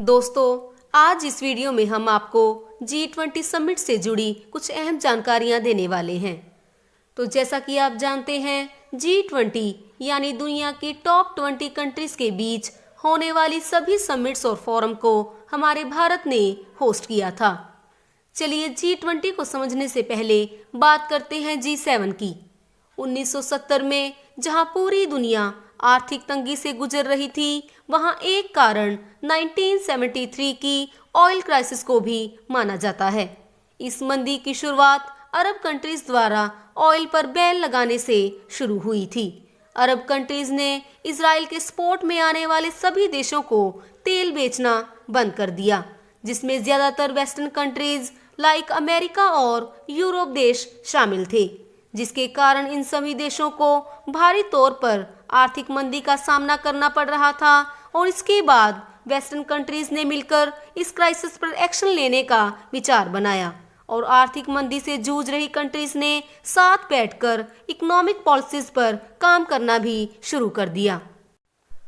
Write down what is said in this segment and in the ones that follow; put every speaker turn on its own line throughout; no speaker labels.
दोस्तों, आज इस वीडियो में हम आपको G20 समिट से जुड़ी कुछ अहम जानकारियां देने वाले हैं। तो जैसा कि आप जानते हैं, G20 यानी दुनिया की टॉप 20 कंट्रीज के बीच होने वाली सभी समिट्स और फोरम को हमारे भारत ने होस्ट किया था। चलिए G20 को समझने से पहले बात करते हैं G7 की। 1970 में जहां पूरी दुनिया आर्थिक तंगी से गुजर रही थी, वहां एक कारण 1973 की ऑयल क्राइसिस को भी माना जाता है। इस मंदी की शुरुआत अरब कंट्रीज द्वारा ऑयल पर बैन लगाने से शुरू हुई थी। अरब कंट्रीज ने इजराइल के सपोर्ट में आने वाले सभी देशों को तेल बेचना बंद कर दिया, जिसमें ज्यादातर वेस्टर्न कंट्रीज लाइक अमेरिका और यूरोप देश शामिल थे, जिसके कारण इन सभी देशों को भारी तौर पर आर्थिक मंदी का सामना करना पड़ रहा था। और इसके बाद वेस्टर्न कंट्रीज ने मिलकर इस क्राइसिस पर एक्शन लेने का विचार बनाया और आर्थिक मंदी से जूझ रही कंट्रीज ने साथ बैठकर इकोनॉमिक पॉलिसीज पर काम करना भी शुरू कर दिया,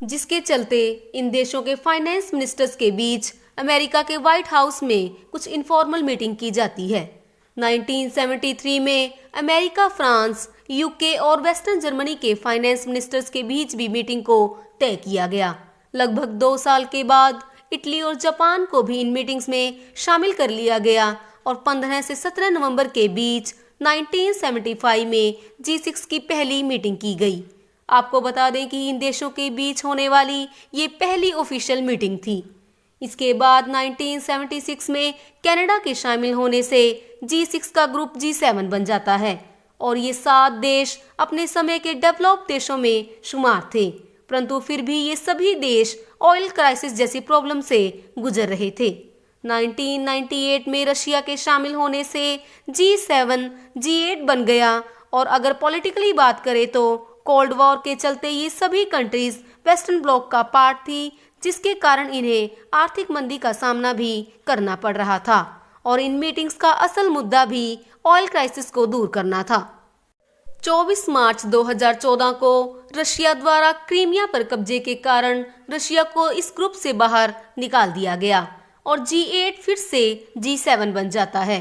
जिसके चलते इन देशों के फाइनेंस मिनिस्टर्स के बीच अमेरिका के व्हाइट हाउस में कुछ इनफॉर्मल मीटिंग की जाती है। 1973 में अमेरिका, फ्रांस, यूके और वेस्टर्न जर्मनी के फाइनेंस मिनिस्टर्स के बीच भी मीटिंग को तय किया गया। लगभग 2 साल के बाद इटली और जापान को भी इन मीटिंग्स में शामिल कर लिया गया और 15 से 17 नवंबर के बीच 1975 में G6 की पहली मीटिंग की गई। आपको बता दें कि इन देशों के बीच होने वाली ये पहली ऑफिशियल मीटिंग थी। इसके बाद 1976 में कनाडा के शामिल होने से G6 का ग्रुप G7 बन जाता है और ये 7 देश अपने समय के डेवलप्ड देशों में शुमार थे, परंतु फिर भी ये सभी देश ऑयल क्राइसिस जैसी प्रॉब्लम से गुजर रहे थे। 1998 में रशिया के शामिल होने से G7 G8 बन गया और अगर पॉलिटिकली बात करें तो कोल्ड वॉर के चलते ये सभी कंट्रीज वेस्टर्न ब्लॉक का पार्ट थी, जिसके कारण इन्हें आर्थिक मंदी का सामना भी करना पड़ रहा था और इन मीटिंग्स का असल मुद्दा भी ऑयल क्राइसिस को दूर करना था। 24 मार्च 2014 को रशिया द्वारा क्रीमिया पर कब्जे के कारण रशिया को इस ग्रुप से बाहर निकाल दिया गया और G8 फिर से G7 बन जाता है।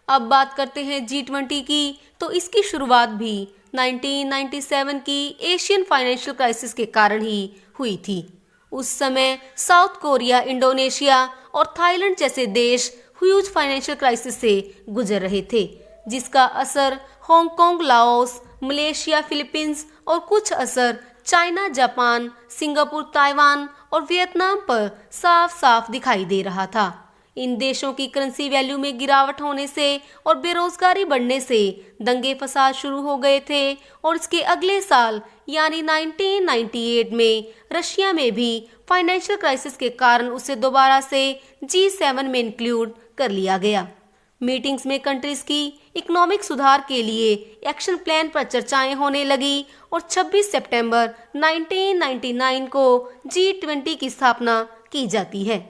अब बात करते हैं G20 की, तो इसकी शुरुआत भी 1997 की एशियन फाइनेंशियल क्राइसिस के कारण ही हुई थी। उस समय साउथ कोरिया, इंडोनेशिया और थाईलैंड जैसे देश ह्यूज फाइनेंशियल क्राइसिस से गुजर रहे थे, जिसका असर हांगकांग, लाओस, मलेशिया, फिलीपींस और कुछ असर चाइना, जापान, सिंगापुर, ताइवान और वियतनाम पर साफ साफ दिखाई दे रहा था। इन देशों की करेंसी वैल्यू में गिरावट होने से और बेरोजगारी बढ़ने से दंगे फसाद शुरू हो गए थे और इसके अगले साल यानी 1998 में रशिया में भी फाइनेंशियल क्राइसिस के कारण उसे दोबारा से G7 में इंक्लूड कर लिया गया। मीटिंग्स में कंट्रीज की इकोनॉमिक सुधार के लिए एक्शन प्लान पर चर्चाएं होने लगी और 26 सितंबर 1999 को G20 की स्थापना की जाती है।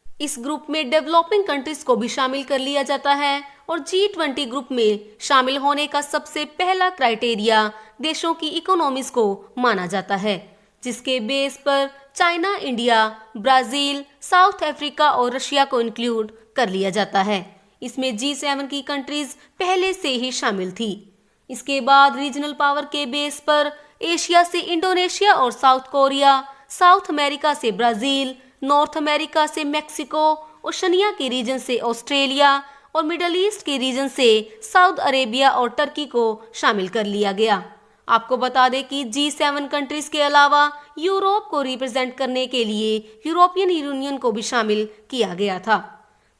इस ग्रुप में डेवलपिंग कंट्रीज को भी शामिल कर लिया जाता है और G20 ग्रुप में शामिल होने का सबसे पहला क्राइटेरिया देशों की इकोनॉमीज को माना जाता है, जिसके बेस पर China, India, Brazil, south Africa और रशिया को इंक्लूड कर लिया जाता है। इसमें G7 की कंट्रीज पहले से ही शामिल थी। इसके बाद रीजनल पावर के बेस पर एशिया से इंडोनेशिया और साउथ कोरिया, साउथ अमेरिका से ब्राजील, नॉर्थ अमेरिका से मैक्सिको, ओशनिया के रीजन से ऑस्ट्रेलिया और मिडल ईस्ट के रीजन से सऊदी अरेबिया और टर्की को शामिल कर लिया गया। आपको बता दें कि G7 कंट्रीज के अलावा यूरोप को रिप्रेजेंट करने के लिए यूरोपियन यूनियन को भी शामिल किया गया था।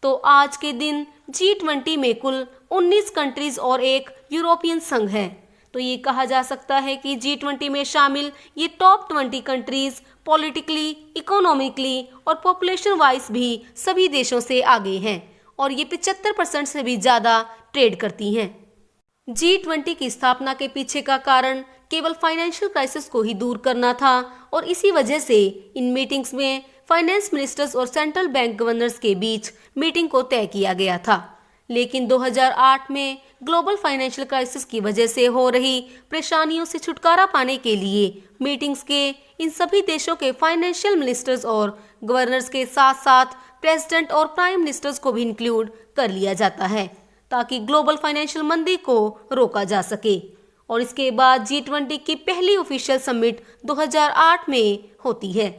तो आज के दिन G20 में कुल 19 कंट्रीज और एक यूरोपियन संघ है। तो ये कहा जा सकता है कि G20 में शामिल ये टॉप 20 कंट्रीज पॉलिटिकली, इकोनॉमिकली और पॉपुलेशन वाइज भी सभी देशों से आगे हैं और ये 75% से भी ज़्यादा ट्रेड करती हैं। G20 की स्थापना के पीछे का कारण केवल फाइनेंशियल क्राइसिस को ही दूर करना था और इसी वजह से इन मीटिंग्स में फाइनेंस मिनिस्टर्स और सेंट्रल बैंक गवर्नर्स के बीच मीटिंग को तय किया गया था। लेकिन 2008 में ग्लोबल फाइनेंशियल क्राइसिस की वजह से हो रही परेशानियों से छुटकारा पाने के लिए मीटिंग्स के इन सभी देशों के फाइनेंशियल मिनिस्टर्स और गवर्नर्स के साथ साथ प्रेसिडेंट और प्राइम मिनिस्टर्स को भी इंक्लूड कर लिया जाता है ताकि ग्लोबल फाइनेंशियल मंदी को रोका जा सके। और इसके बाद G20 की पहली ऑफिशियल समिट 2008 में होती है।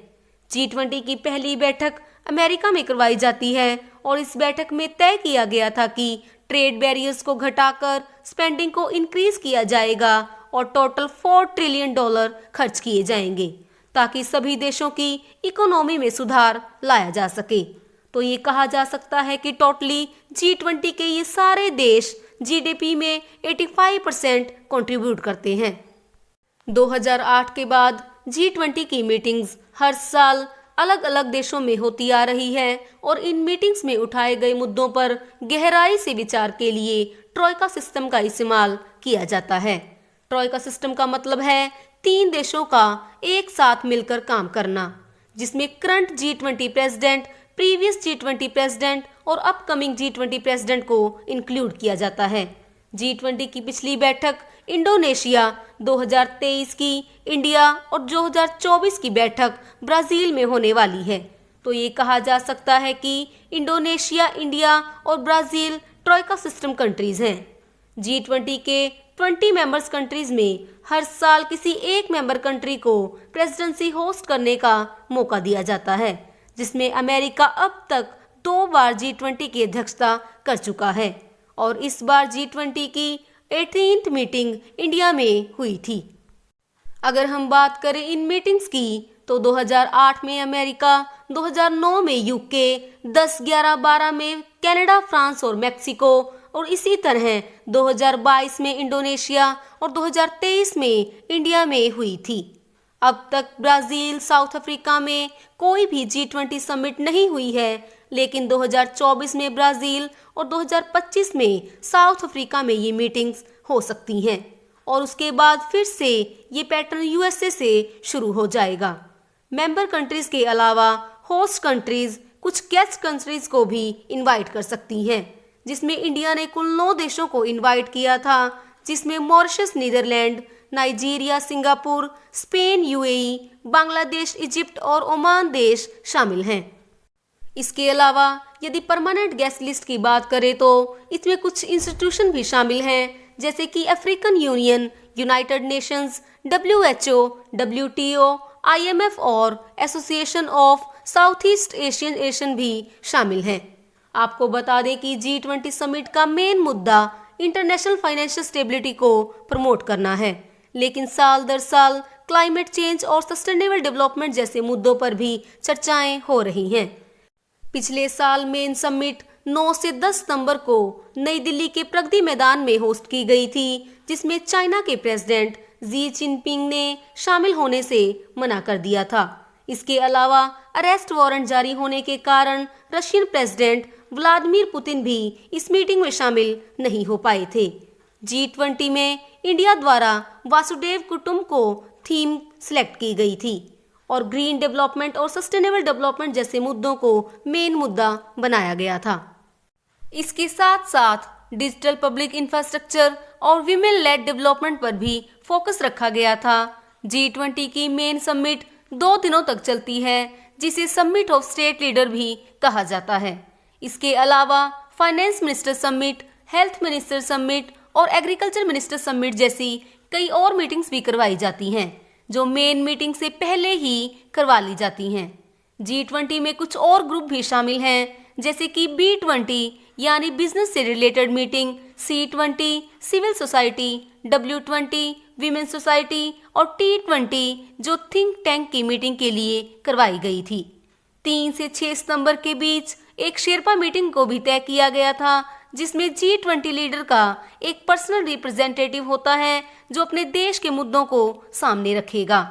G20 की पहली बैठक अमेरिका में करवाई जाती है और इस बैठक में तय किया गया था कि ट्रेड बैरियर्स को घटाकर स्पेंडिंग को इंक्रीज किया जाएगा और टोटल $4 ट्रिलियन खर्च किए जाएंगे ताकि सभी देशों की इकोनॉमी में सुधार लाया जा सके। तो ये कहा जा सकता है कि टोटली G20 के ये सारे देश जीडीपी में 85% कंट्रीब्यूट करते हैं। 2008 के बाद G20 की मीटिंग्स हर साल अलग अलग देशों में होती आ रही है और इन मीटिंग्स में उठाए गए मुद्दों पर गहराई से विचार के लिए ट्रोइका सिस्टम का इस्तेमाल किया जाता है। ट्रोइका सिस्टम का मतलब है 3 देशों का एक साथ मिलकर काम करना, जिसमें current G20 president, previous G20 president और अपकमिंग G20 प्रेसिडेंट को इंक्लूड किया जाता है। G20 की पिछली बैठक इंडोनेशिया 2023 की, इंडिया और 2024 की बैठक ब्राजील में होने वाली है। तो ये कहा जा सकता है कि इंडोनेशिया, इंडिया और ब्राजील ट्रोइका सिस्टम कंट्रीज हैं। G20 के 20 मेंबर्स कंट्रीज में हर साल किसी एक मेंबर कंट्री को प्रेसिडेंसी होस्ट करने का मौका दिया जाता है, जिसमें अमेरिका अब तक 2 बार G20 की अध्यक्षता कर चुका है और इस बार G20 की 18th मीटिंग इंडिया में हुई थी। अगर हम बात करें इन मीटिंग्स की तो 2008 में अमेरिका, 2009 में यूके, 10, 11, 12 में कनाडा, फ्रांस और मेक्सिको और इसी तरह 2022 में इंडोनेशिया और 2023 में इंडिया में हुई थी। अब तक ब्राजील, साउथ अफ्रीका में कोई भी G20 समिट नहीं हुई है, लेकिन 2024 में ब्राजील और 2025 में साउथ अफ्रीका में ये मीटिंग्स हो सकती हैं और उसके बाद फिर से ये पैटर्न यूएसए से शुरू हो जाएगा। मेंबर कंट्रीज के अलावा होस्ट कंट्रीज कुछ गेस्ट कंट्रीज को भी इनवाइट कर सकती हैं, जिसमें इंडिया ने कुल 9 देशों को इनवाइट किया था, जिसमें Mauritius, Netherlands, Nigeria, Singapore, Spain, UAE, Bangladesh, Egypt और ओमान देश शामिल हैं। इसके अलावा यदि परमानेंट गेस्ट लिस्ट की बात करें तो इसमें कुछ इंस्टीट्यूशन भी शामिल हैं, जैसे कि African union, United Nations, WHO, WTO, IMF और association of south east Asian भी शामिल हैं। आपको बता दें कि G20 समिट का मेन मुद्दा इंटरनेशनल फाइनेंशियल स्टेबिलिटी को प्रमोट करना है, लेकिन साल दर साल क्लाइमेट चेंज और सस्टेनेबल डेवलपमेंट जैसे मुद्दों पर भी चर्चाएं हो रही हैं। पिछले साल मेन समिट 9 से 10 सितंबर को नई दिल्ली के प्रगति मैदान में होस्ट की गई थी, जिसमें चाइना के प्रेसिडेंट जी जिनपिंग ने शामिल होने से मना कर दिया था। इसके अलावा अरेस्ट वारंट जारी होने के कारण रशियन प्रेसिडेंट व्लादिमीर पुतिन भी इस मीटिंग में शामिल नहीं हो पाए थे। G20 में इंडिया द्वारा वासुदेव कुटुंब को थीम सिलेक्ट की गई थी और ग्रीन डेवलपमेंट और सस्टेनेबल डेवलपमेंट जैसे मुद्दों को मेन मुद्दा बनाया गया था। इसके साथ साथ डिजिटल पब्लिक इंफ्रास्ट्रक्चर और विमेन लेड डेवलपमेंट पर भी फोकस रखा गया था। G20 की मेन समिट 2 दिनों तक चलती है, जिसे समिट ऑफ स्टेट लीडर भी कहा जाता है। इसके अलावा finance minister summit, health minister summit और एग्रीकल्चर मिनिस्टर समिट जैसी कई और मीटिंग्स भी करवाई जाती हैं, जो मेन मीटिंग से पहले ही करवा ली जाती हैं। G20 में कुछ और ग्रुप भी शामिल हैं, जैसे कि B20 यानी बिजनेस से related meeting, C20 civil society, W20 women society और T20 जो थिंक टैंक की मीटिंग के लिए करवाई गई थी। 3 से 6 सितंबर के बीच एक शेरपा मीटिंग को भी तय किया गया था, जिसमें G20 लीडर का एक पर्सनल रिप्रेजेंटेटिव होता है जो अपने देश के मुद्दों को सामने रखेगा।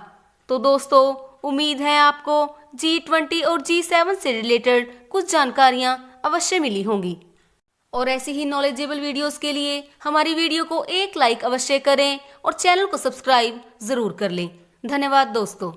तो दोस्तों, उम्मीद है आपको G20 और G7 से रिलेटेड कुछ जानकारियां अवश्य मिली होंगी और ऐसी ही नॉलेजेबल वीडियोस के लिए हमारी वीडियो को एक लाइक अवश्य करें और चैनल को सब्सक्राइब जरूर कर लें। धन्यवाद दोस्तों।